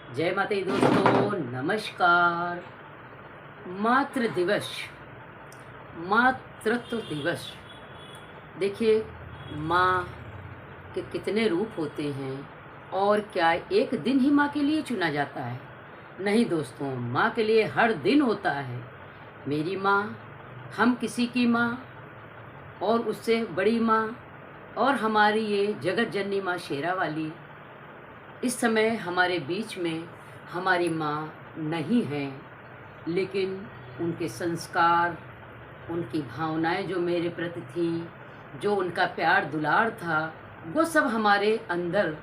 जय माता दी दोस्तों, नमस्कार। मातृ दिवस, मातृत्व दिवस। देखिए, माँ के कितने रूप होते हैं और क्या एक दिन ही माँ के लिए चुना जाता है? नहीं दोस्तों, माँ के लिए हर दिन होता है। मेरी माँ, हम किसी की माँ और उससे बड़ी माँ और हमारी ये जगत जननी माँ शेरा वाली। इस समय हमारे बीच में हमारी माँ नहीं हैं, लेकिन उनके संस्कार, उनकी भावनाएं जो मेरे प्रति थीं, जो उनका प्यार दुलार था, वो सब हमारे अंदर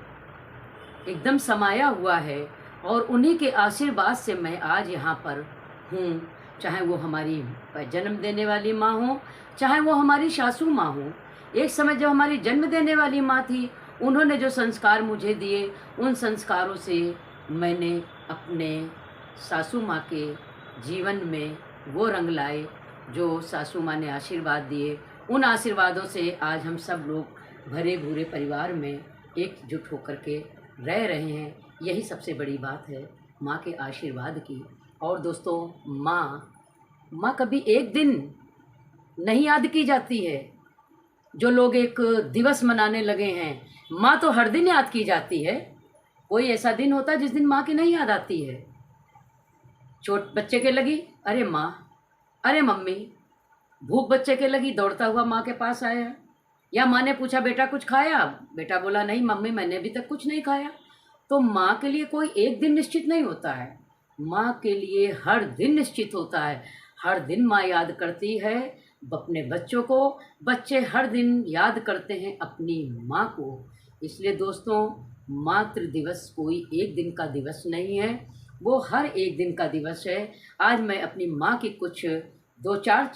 एकदम समाया हुआ है। और उन्हीं के आशीर्वाद से मैं आज यहाँ पर हूँ। चाहे वो हमारी जन्म देने वाली माँ हो, चाहे वो हमारी सासू माँ हो। एक समय जब हमारी जन्म देने वाली माँ थी, उन्होंने जो संस्कार मुझे दिए, उन संस्कारों से मैंने अपने सासू माँ के जीवन में वो रंग लाए जो सासू माँ ने आशीर्वाद दिए। उन आशीर्वादों से आज हम सब लोग भरे भूरे परिवार में एकजुट होकर के रह रहे हैं। यही सबसे बड़ी बात है माँ के आशीर्वाद की। और दोस्तों, माँ कभी एक दिन नहीं याद की जाती है। जो लोग एक दिवस मनाने लगे हैं, माँ तो हर दिन याद की जाती है। कोई ऐसा दिन होता है जिस दिन माँ की नहीं याद आती है? चोट बच्चे के लगी, अरे माँ, अरे मम्मी। भूख बच्चे के लगी, दौड़ता हुआ माँ के पास आया। या माँ ने पूछा, बेटा कुछ खाया? बेटा बोला, नहीं मम्मी, मैंने अभी तक कुछ नहीं खाया। तो माँ के लिए कोई एक दिन निश्चित नहीं होता है, माँ के लिए हर दिन निश्चित होता है। हर दिन माँ याद करती है अपने बच्चों को, बच्चे हर दिन याद करते हैं अपनी माँ को। इसलिए दोस्तों, मातृ दिवस कोई एक दिन का दिवस नहीं है, वो हर एक दिन का दिवस है। आज मैं अपनी माँ की कुछ दो चार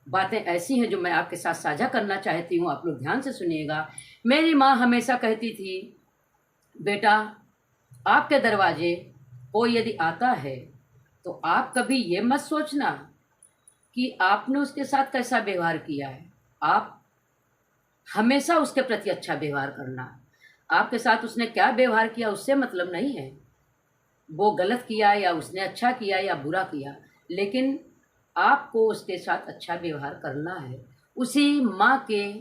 बातें ऐसी हैं जो मैं आपके साथ साझा करना चाहती हूँ। आप लोग ध्यान से सुनिएगा। मेरी माँ हमेशा कहती थी, बेटा, आपके दरवाजे कोई यदि आता है तो आप कभी ये मत सोचना कि आपने उसके साथ कैसा व्यवहार किया है। आप हमेशा उसके प्रति अच्छा व्यवहार करना। आपके साथ उसने क्या व्यवहार किया उससे मतलब नहीं है, वो गलत किया या उसने अच्छा किया या बुरा किया, लेकिन आपको उसके साथ अच्छा व्यवहार करना है। उसी माँ के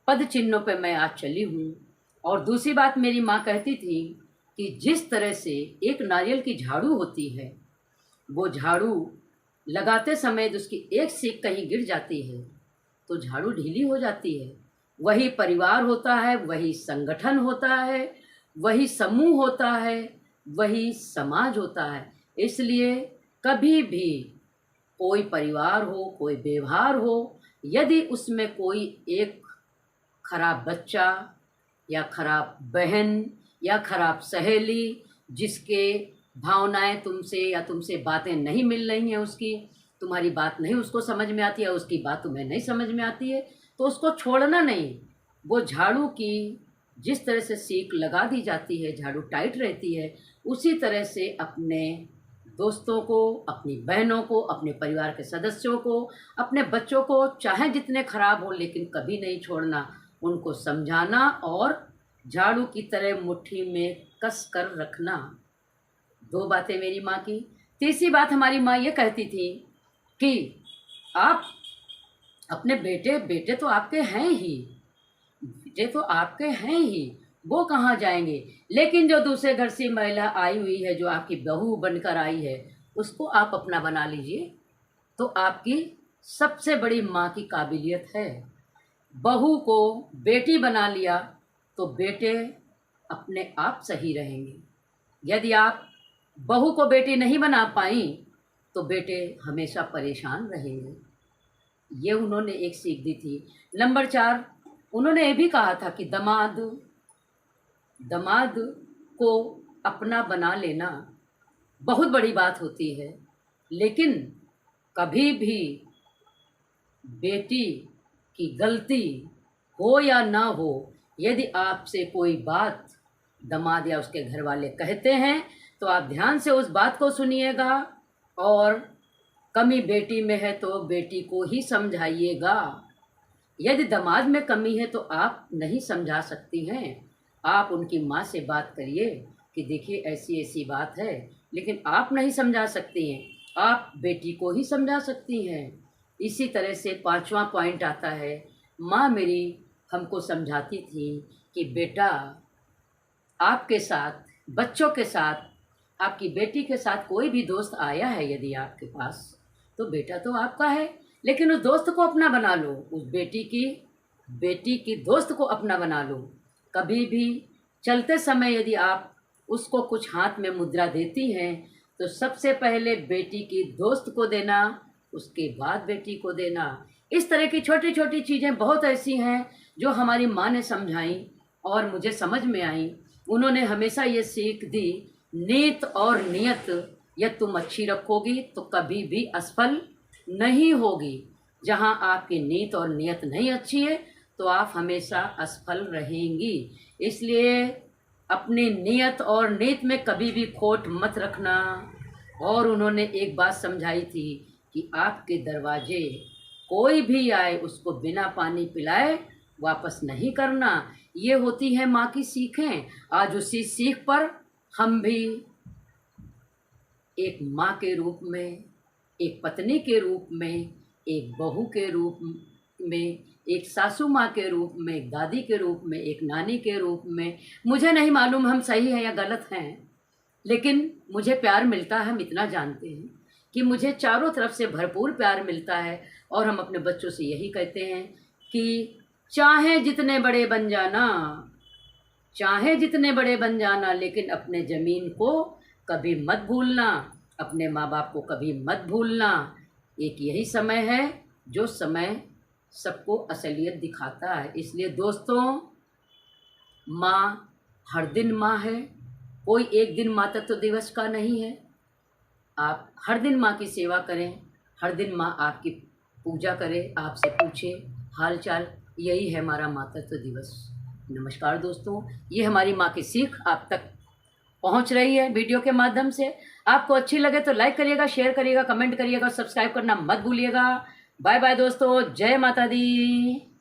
पद चिन्हों पे मैं आज चली हूँ। और दूसरी बात, मेरी माँ कहती थी कि जिस तरह से एक नारियल की झाड़ू होती है, वो झाड़ू लगाते समय यदि उसकी एक सीख कहीं गिर जाती है तो झाड़ू ढीली हो जाती है। वही परिवार होता है, वही संगठन होता है, वही समूह होता है, वही समाज होता है। इसलिए कभी भी कोई परिवार हो, कोई व्यवहार हो, यदि उसमें कोई एक खराब बच्चा या खराब बहन या खराब सहेली, जिसके भावनाएं तुमसे या तुमसे बातें नहीं मिल रही हैं, उसकी तुम्हारी बात नहीं उसको समझ में आती है, उसकी बात तुम्हें नहीं समझ में आती है, तो उसको छोड़ना नहीं। वो झाड़ू की जिस तरह से सीख लगा दी जाती है, झाड़ू टाइट रहती है, उसी तरह से अपने दोस्तों को, अपनी बहनों को, अपने परिवार के सदस्यों को, अपने बच्चों को, चाहे जितने खराब हो लेकिन कभी नहीं छोड़ना। उनको समझाना और झाड़ू की तरह मुट्ठी में कस कर रखना। दो बातें मेरी माँ की। तीसरी बात, हमारी माँ ये कहती थी कि आप अपने बेटे तो आपके हैं ही, बेटे तो आपके हैं ही, वो कहाँ जाएंगे, लेकिन जो दूसरे घर से महिला आई हुई है, जो आपकी बहू बनकर आई है, उसको आप अपना बना लीजिए, तो आपकी सबसे बड़ी माँ की काबिलियत है। बहू को बेटी बना लिया तो बेटे अपने आप सही रहेंगे। यदि आप बहू को बेटी नहीं बना पाई तो बेटे हमेशा परेशान रहेंगे। ये उन्होंने एक सीख दी थी। नंबर 4, उन्होंने ये भी कहा था कि दमाद को अपना बना लेना बहुत बड़ी बात होती है, लेकिन कभी भी बेटी की गलती हो या ना हो, यदि आपसे कोई बात दामाद या उसके घर वाले कहते हैं तो आप ध्यान से उस बात को सुनिएगा, और कमी बेटी में है तो बेटी को ही समझाइएगा। यदि दामाद में कमी है तो आप नहीं समझा सकती हैं, आप उनकी माँ से बात करिए कि देखिए ऐसी ऐसी बात है, लेकिन आप नहीं समझा सकती हैं, आप बेटी को ही समझा सकती हैं। इसी तरह से 5वां पॉइंट आता है, माँ मेरी हमको समझाती थी कि बेटा आपके साथ, बच्चों के साथ, आपकी बेटी के साथ कोई भी दोस्त आया है यदि आपके पास, तो बेटा तो आपका है, लेकिन उस दोस्त को अपना बना लो, उस बेटी की दोस्त को अपना बना लो। कभी भी चलते समय यदि आप उसको कुछ हाथ में मुद्रा देती हैं तो सबसे पहले बेटी की दोस्त को देना, उसके बाद बेटी को देना। इस तरह की छोटी छोटी चीज़ें बहुत ऐसी हैं जो हमारी माँ ने समझाई और मुझे समझ में आई। उन्होंने हमेशा ये सीख दी, नीत और नियत यह तुम अच्छी रखोगी तो कभी भी असफल नहीं होगी। जहाँ आपकी नीत और नियत नहीं अच्छी है तो आप हमेशा असफल रहेंगी। इसलिए अपनी नियत और नीत में कभी भी खोट मत रखना। और उन्होंने एक बात समझाई थी कि आपके दरवाजे कोई भी आए उसको बिना पानी पिलाए वापस नहीं करना। ये होती है माँ की सीखें। आज उसी सीख पर हम भी एक माँ के रूप में, एक पत्नी के रूप में, एक बहू के रूप में, एक सासू माँ के रूप में, एक दादी के रूप में, एक नानी के रूप में, मुझे नहीं मालूम हम सही हैं या गलत हैं, लेकिन मुझे प्यार मिलता है। हम इतना जानते हैं कि मुझे चारों तरफ से भरपूर प्यार मिलता है। और हम अपने बच्चों से यही कहते हैं कि चाहे जितने बड़े बन जाना, चाहे जितने बड़े बन जाना, लेकिन अपने ज़मीन को कभी मत भूलना, अपने माँ बाप को कभी मत भूलना। एक यही समय है जो समय सबको असलियत दिखाता है। इसलिए दोस्तों, माँ हर दिन माँ है, कोई एक दिन मातृत्व दिवस का नहीं है। आप हर दिन माँ की सेवा करें, हर दिन माँ आपकी पूजा करे, आपसे पूछे हाल चाल। यही है हमारा मातृत्व दिवस। नमस्कार दोस्तों, ये हमारी माँ की सीख आप तक पहुँच रही है वीडियो के माध्यम से। आपको अच्छी लगे तो लाइक करिएगा, शेयर करिएगा, कमेंट करिएगा, सब्सक्राइब करना मत भूलिएगा। बाय बाय दोस्तों, जय माता दी।